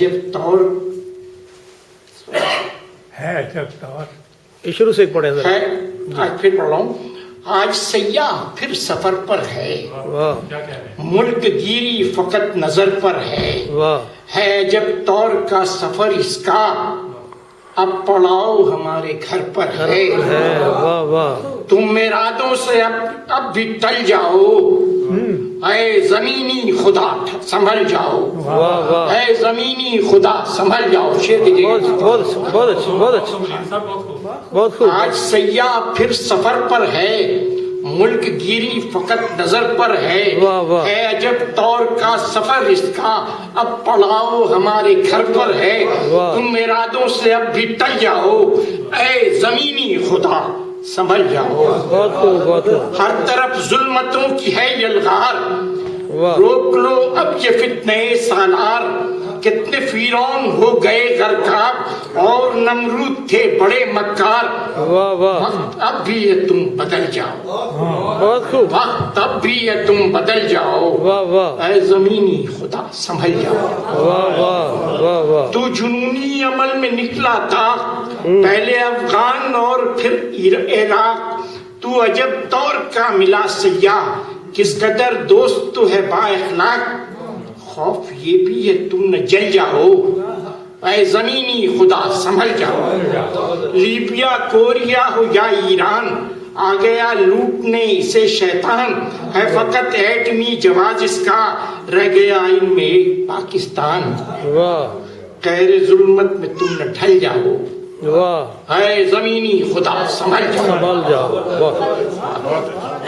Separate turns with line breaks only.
جب طور
ہے جب طور
یہ شروع سے پڑھے ذرا.
ہے، آج پھر پڑھ رہا ہوں. آج سیاح پھر سفر پر ہے،
واہ
کیا کہہ رہے ہیں؟
ملک گیری فقط نظر پر ہے.
واہ
ہے جب طور کا سفر اس کا، اب پڑاؤ ہمارے گھر پر ہے.
واہ واہ
تم میرادوں سے اب بھی ٹل جاؤ، اے زمینی خدا سنبھل جاؤ.
واہ واہ
اے زمینی خدا سنبھل جاؤ. شیر دیجیے
بہت
گا.
بہت بہت اچھا بہت اچھا
سب بہت خوب.
بہت خوب.
آج سیاح پھر سفر پر ہے، ملک گیری فقط نظر پر ہے.
واہ واہ.
ہے عجب طور کا سفر اس کا، اب پڑاؤ ہمارے گھر پر ہے.
واہ.
تم ارادوں سے اب بھی ٹل جاؤ، اے زمینی خدا سنبھل جاؤ.
بہت خوب بہت خوب.
ہر طرف ظلمتوں کی ہے یلغار،
واہ
روک لو اب یہ فتنے سالار. کتنے فیرون ہو گئے غرقاب، اور نمرود تھے بڑے مکار.
واہ واہ
وقت اب بھی یہ تم بدل جاؤ،
بہت خوب.
وقت اب بھی یہ تم بدل جاؤ.
واہ واہ
اے زمینی خدا سنبھل جاؤ.
واہ واہ واہ واہ.
تو جنونی عمل میں نکلا تھا، پہلے افغان اور پھر عراق. تو عجب طور کا ملا سیاح، کس قدر دوست تو ہے با اخلاق. خوف یہ بھی ہے تم نہ جل جاؤ، اے زمینی خدا سنبھل جاؤ. لیبیا کوریا ہو یا ایران، آ گیا لوٹنے اسے شیطان. ہے فقط ایٹمی جواز اس کا، رہ گیا ان میں ایک پاکستان.
واہ
قہر ظلمت میں تم نہ ڈھل جاؤ،
واہ
اے زمینی خدا سنبھل جاؤ.
سنبھال جاؤ. واہ